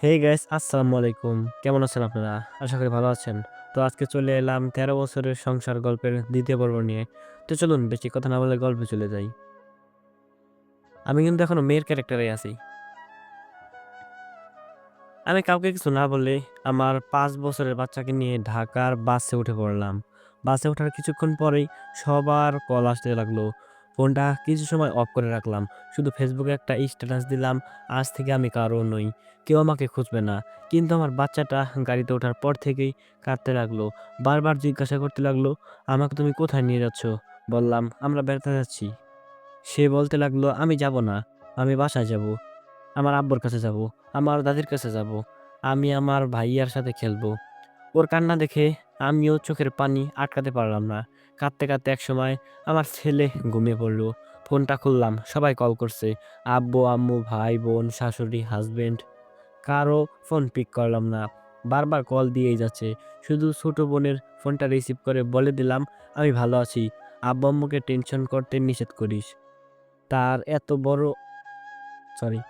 Hey guys, আসসালামু আলাইকুম। কেমন আছেন আপনারা? আশা করি ভালো আছেন। তো আজকে চলে এলাম ১৩ বছরের সংসার গল্পের ২য় পর্ব নিয়ে। তো চলুন বেশি কথা না বলে গল্পে চলে যাই। আমি কিন্তু এখনো মেয়ের ক্যারেক্টারেই আছি। আমি কাউকে কিছু না বলে আমার ৫ বছরের বাচ্চাকে নিয়ে ঢাকার বাসে উঠে পড়লাম। বাসে ওঠার কিছুক্ষণ পরেই সবার কল আসতে লাগলো। ফোনটা কিছু সময় অফ করে রাখলাম। শুধু ফেসবুকে একটা স্ট্যাটাস দিলাম, আজ থেকে আমি কারো নই। কেউ আমাকে খুঁজবে না। কিন্তু আমার বাচ্চাটা গাড়িতে ওঠার পর থেকেই কাঁদতে লাগলো। বারবার জিজ্ঞাসা করতে লাগলো, আমাকে তুমি কোথায় নিয়ে যাচ্ছ? বললাম, আমরা বেড়াতে যাচ্ছি। সে বলতে লাগলো, আমি যাব না। আমি বাসায় যাব। আমার আব্বুর কাছে যাব, আমার দাদির কাছে যাব। আমি আমার ভাইয়ার সাথে খেলবো। ওর কান্না দেখে আমিও চোখের পানি আটকাতে পারলাম না। কাঁদতে, কাঁদতে একসময় আমার ছেলে ঘুমিয়ে পড়ল। ফোনটা খুললাম, সবাই কল করছে। আব্বু, আম্মু, ভাই, বোন, শাশুড়ি, হাসব্যান্ড। কারো ফোন পিক করলাম না। বারবার কল দিয়েই যাচ্ছে। শুধু ছোট বোনের ফোনটা রিসিভ করে বলে দিলাম, আমি ভালো আছি। আব্বু আম্মুকে টেনশন করতে নিষেধ করিস। তার এত বড় সরি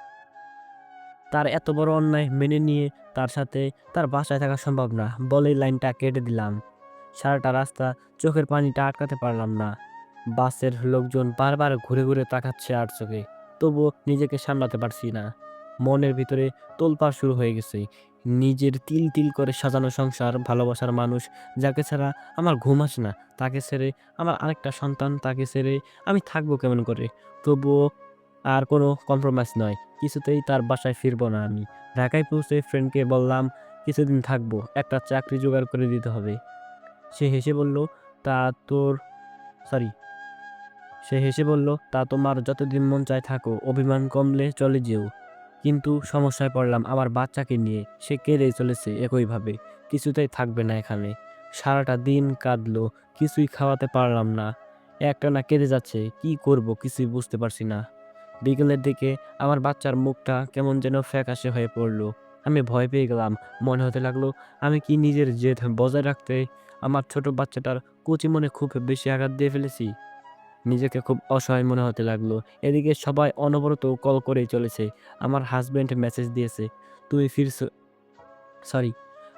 তার এত বড় অন্যায় মেনে নিয়ে তার সাথে তার বাসায় থাকা সম্ভব না বলেই লাইনটা কেটে দিলাম। সারাটা রাস্তা চোখের পানিটা আটকাতে পারলাম না। বাসের লোকজন বারবার ঘুরে ঘুরে তাকাচ্ছে আর চোখে, তবুও নিজেকে সামলাতে পারছি না। মনের ভিতরে তোলপাড় শুরু হয়ে গেছে। নিজের তিল তিল করে সাজানো সংসার, ভালোবাসার মানুষ যাকে ছাড়া আমার ঘুম আসে না, তাকে ছেড়ে আমার আরেকটা সন্তান, তাকে ছেড়ে আমি থাকবো কেমন করে? তবুও আর কোনো কম্প্রোমাইজ নয়। কিছুতেই তার বাসায় ফিরবো না আমি। ঢাকায় পৌঁছে ফ্রেন্ডকে বললাম, কিছুদিন থাকবো। একটা চাকরি জোগাড় করে দিতে হবে। সে হেসে বলল, তা তোর সরি সে হেসে বলল, তা তোমার যতদিন মন চায় থাকো। অভিমান কমলে চলে যেও। কিন্তু সমস্যায় পড়লাম আমার বাচ্চাকে নিয়ে। সে কেঁদেই চলেছে একইভাবে। কিছুতেই থাকবে না এখানে। সারাটা দিন কাঁদলো। কিছুই খাওয়াতে পারলাম না। একটানা কেঁদে যাচ্ছে। কি করব কিছুই বুঝতে পারছি না। বিকেলের দিকে আমার বাচ্চার মুখটা কেমন যেন ফ্যাকাশে হয়ে পড়ল। আমি ভয় পেয়ে গেলাম। মনে হতে লাগলো, আমি কি নিজের জেদ বজায় রাখতে আমার ছোট বাচ্চাটার কচি মনে খুব বেশি আঘাত দিয়ে ফেলেছি? নিজেকে খুব অসহায় মনে হতে লাগলো। এদিকে সবাই অনবরত কল করেই চলেছে। আমার হাসব্যান্ড মেসেজ দিয়েছে, তুমি ফিরছো সরি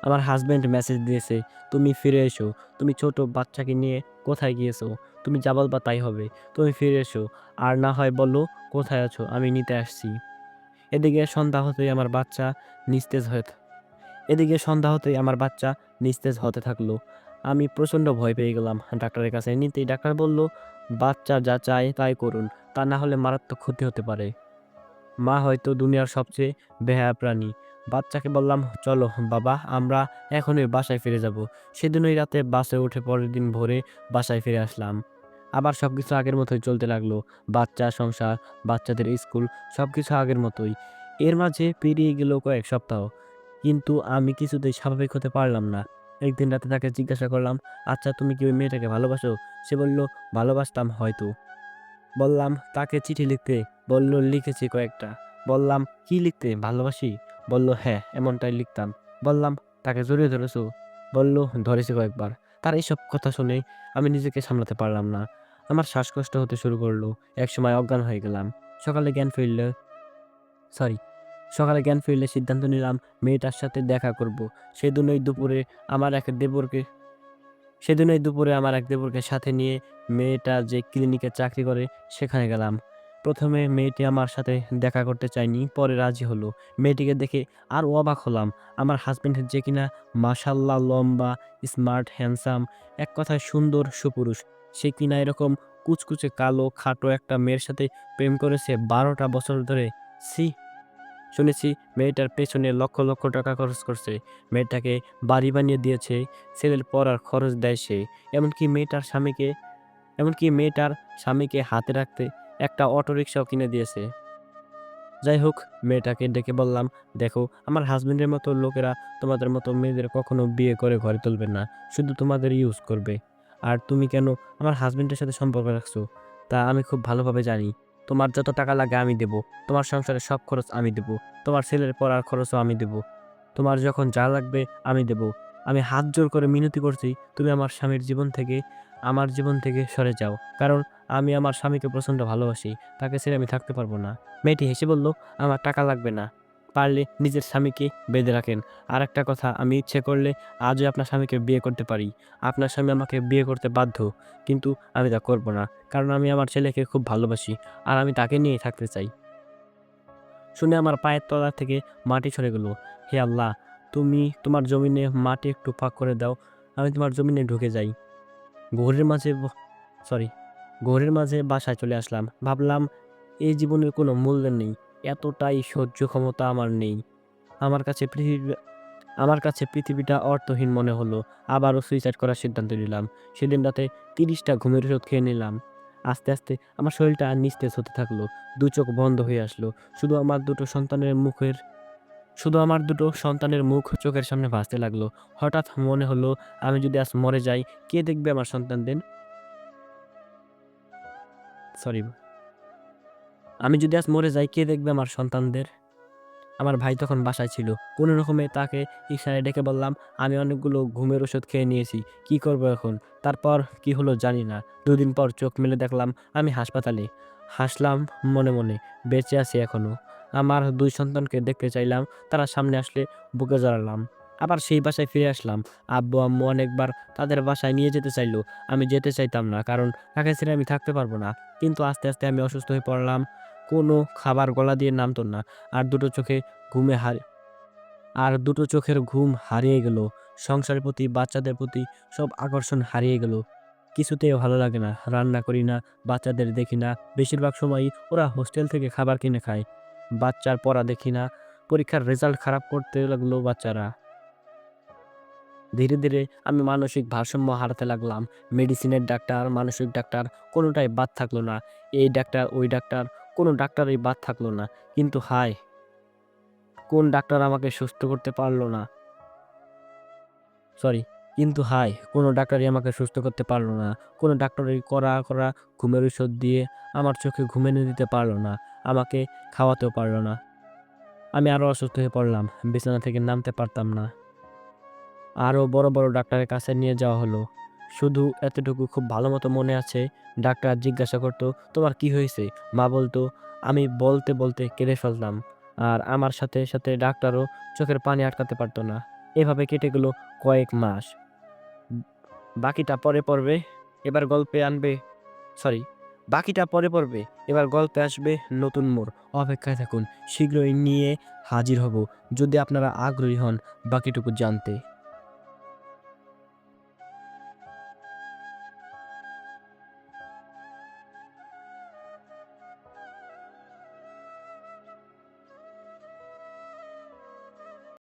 আমার হাসব্যান্ড মেসেজ দিয়েছে, তুমি ফিরে এসো। তুমি ছোট বাচ্চাকে নিয়ে কোথায় গিয়েছো? তুমি যা বলবা তাই হবে। তুমি ফিরে এসো। আর না হয় বলো কোথায় আছো, আমি নিতে আসছি। এদিকে সন্ধ্যা হতেই আমার বাচ্চা নিস্তেজ হয়ে এদিকে সন্ধ্যা হতেই আমার বাচ্চা নিস্তেজ হতে থাকলো। আমি প্রচণ্ড ভয় পেয়ে গেলাম। ডাক্তারের কাছে নিতেই ডাক্তার বলল, বাচ্চা যা চায় তাই করুন, তা না হলে মারাত্মক ক্ষতি হতে পারে। মা হয়তো দুনিয়ার সবচেয়ে বেহায়া প্রাণী। বাচ্চাকে বললাম, চলো বাবা, আমরা এখনই বাসায় ফিরে যাব। সেদিনই রাতে বাসে উঠে পরের দিন ভোরে বাসায় ফিরে আসলাম। আবার সবকিছু আগের মতোই চলতে লাগলো। বাচ্চা, সংসার, বাচ্চাদের স্কুল, সবকিছু আগের মতোই। এর মাঝে পেরিয়ে গেল কয়েক সপ্তাহ। কিন্তু আমি কিছুতেই স্বাভাবিক হতে পারলাম না। একদিন রাতে তাকে জিজ্ঞাসা করলাম, আচ্ছা তুমি কি ওই মেয়েটাকে ভালোবাসো? সে বলল, ভালোবাসতাম হয়তো। বললাম, তাকে চিঠি লিখতে? বলল, লিখেছি কয়েকটা। বললাম, কি লিখতে? ভালোবাসি? বলল, হ্যাঁ, এমনটাই লিখতাম। বললাম, তাকে জড়িয়ে ধরেছো? বলল, ধরেছি কয়েকবার। তার এইসব কথা শুনে আমি নিজেকে সামলাতে পারলাম না। আমার শ্বাসকষ্ট হতে শুরু করলো। একসময় অজ্ঞান হয়ে গেলাম। সকালে জ্ঞান ফিরলে সরি সকালে জ্ঞান ফিরলে সিদ্ধান্ত নিলাম মেয়েটার সাথে দেখা করব। সেদিনই দুপুরে আমার এক দেবরকে সেদিনই দুপুরে আমার এক দেবরকে সাথে নিয়ে মেয়েটা যে ক্লিনিকে চাকরি করে সেখানে গেলাম। প্রথমে মেয়েটি আমার সাথে দেখা করতে চায়নি, পরে রাজি হলো। মেয়েটিকে দেখে আরও অবাক হলাম। আমার হাজবেন্ড যে কিনা মাশাল্লাহ লম্বা, স্মার্ট, হ্যান্ডসাম, এক কথায় সুন্দর সুপুরুষ, সে কিনা এরকম কুচকুচে কালো খাটো একটা মেয়ের সাথে প্রেম করেছে 12টা বছর ধরে। ছি! শুনেছি মেয়েটার পেছনে লক্ষ লক্ষ টাকা খরচ করছে। মেয়েটাকে বাড়ি বানিয়ে দিয়েছে। ছেলের পড়ার খরচ দেয় সে। এমনকি মেয়েটার স্বামীকে এমনকি মেয়েটার স্বামীকে হাতে রাখতে একটা অটোরিকশাও কিনে দিয়েছে। যাই হোক, মেয়েটাকে ডেকে বললাম, দেখো, আমার হাসব্যান্ডের মতো লোকেরা তোমাদের মতো মেয়েদের কখনো বিয়ে করে ঘরে তুলবে না। শুধু তোমাদের ইউজ করবে। আর তুমি কেন আমার হাসব্যান্ডের সাথে সম্পর্ক রাখছো তা আমি খুব ভালোভাবে জানি। তোমার যত টাকা লাগে আমি দেব। তোমার সংসারের সব খরচ আমি দেব। তোমার ছেলের পড়ার খরচও আমি দেব। তোমার যখন যা লাগবে আমি দেব। আমি হাত জোড় করে মিনতি করছি, তুমি আমার জীবন থেকে সরে যাও। কারণ আমি আমার স্বামীকে প্রচন্ড ভালোবাসি। তাকে ছেড়ে আমি থাকতে পারবো না। মেয়েটি হেসে বলল, আমার টাকা লাগবে না। পারলে নিজের স্বামীকে বেঁধে রাখেন। আরেকটা কথা, আমি ইচ্ছে করলে আজই আপনার স্বামীকে বিয়ে করতে পারি। আপনার স্বামী আমাকে বিয়ে করতে বাধ্য। কিন্তু আমি তা করব না। কারণ আমি আমার ছেলেকে খুব ভালোবাসি। আর আমি তাকে নিয়েই থাকতে চাই। শুনে আমার পায়ের তলা থেকে মাটি সরে গেল। হে আল্লাহ! তুমি তোমার জমিনে মাটি একটু ফাঁক করে দাও। আমি তোমার জমিনে ঢুকে যাই। ঘোরের মাঝে ব সরি ঘোরের মাঝে বাসায় চলে আসলাম। ভাবলাম এই জীবনের কোনো মূল্য নেই। এতটাই সহ্য ক্ষমতা আমার নেই। আমার কাছে পৃথিবী আমার কাছে পৃথিবীটা অর্থহীন মনে হলো। আবারও সুইসাইড করার সিদ্ধান্ত নিলাম। সেদিন রাতে ৩০টা ঘুমের ওষুধ খেয়ে নিলাম। আস্তে, আস্তে আমার শরীরটা নিস্তেজ হতে থাকলো। ২ চোখ বন্ধ হয়ে আসলো। শুধু আমার দুটো সন্তানের মুখ চোখের সামনে ভাসতে লাগলো। হঠাৎ মনে হলো, আমি যদি আজ মরে যাই, কে দেখবে আমার সন্তানদের? সরি আমি যদি আজ মরে যাই, কে দেখবে আমার সন্তানদের? আমার ভাই তখন বাসায় ছিল। কোনো রকমে তাকে ইশারায় ডেকে বললাম, "আমি অনেকগুলো ঘুমের ওষুধ খেয়ে নিয়েছি। কি করব এখন?" তারপর কি হলো জানি না। ২ দিন পর চোখ মেলে দেখলাম আমি হাসপাতালে। হাসলাম মনে, মনে। বেঁচে আছি এখনো। আমার ২ সন্তানকে দেখতে চাইলাম। তারা সামনে আসলে বুকে জড়ালাম। আবার সেই বাসায় ফিরে আসলাম। আব্বু-আম্মু অনেকবার তাদের বাসায় নিয়ে যেতে চাইল। আমি যেতে চাইতাম না। কারণ তাকে ছেড়ে আমি থাকতে পারব না। কিন্তু আস্তে, আস্তে আমি অসুস্থ হয়ে পড়লাম। কোনো খাবার গলা দিয়ে নামত না। আর দুটো চোখে ঘুমে হারি আর দুটো চোখের ঘুম হারিয়ে গেল। সংসারের প্রতি, বাচ্চাদের প্রতি সব আকর্ষণ হারিয়ে গেল। কিছুতেই ভালো লাগে না। রান্না করি না, বাচ্চাদের দেখি না। বেশিরভাগ সময়ই ওরা হোস্টেল থেকে খাবার কিনে খায়। বাচ্চার পড়া দেখি না। পরীক্ষার রেজাল্ট খারাপ করতে লাগলো বাচ্চারা। ধীরে, ধীরে আমি মানসিক ভারসাম্য হারাতে লাগলাম। মেডিসিনের ডাক্তার, মানসিক ডাক্তার কোনোটাই বাদ থাকলো না। এই ডাক্তার, ওই ডাক্তার, কোনো ডাক্তারই বাদ থাকলো না। কিন্তু হায়! কোন ডাক্তার আমাকে সুস্থ করতে পারল না। সরি কিন্তু হায়! কোনো ডাক্তারই আমাকে সুস্থ করতে পারল না। কোনো ডাক্তারই কড়া, কড়া ঘুমের ঔষধ দিয়ে আমার চোখে ঘুম এনে দিতে পারল না। আমাকে খাওয়াতেও পারল না। আমি আরো অসুস্থ হয়ে পড়লাম। বিছানা থেকে নামতে পারতাম না। আরো বড়, বড় ডাক্তারের কাছে নিয়ে যাওয়া হলো। শুধু এতটুকু খুব ভালোমতো মনে আছে, ডাক্তার জিজ্ঞাসা করত, "তোমার কি হয়েছে?" মা বলত। আমি বলতে, বলতে কেঁদে ফেলতাম। আর আমার সাথে, সাথে ডাক্তারও চোখের পানি আটকাতে পারত না। এভাবে কেটে গেল কয়েক মাস। উম বাকিটা পরে পড়বে। এবার গল্পে আনবে সরি বাকিটা পরে পড়বে। এবার গল্পে আসবে নতুন মোড়। অপেক্ষায় থাকুন। শীঘ্রই নিয়ে হাজির হব। যদি আপনারা আগ্রহী হন বাকিটুকু জানতে।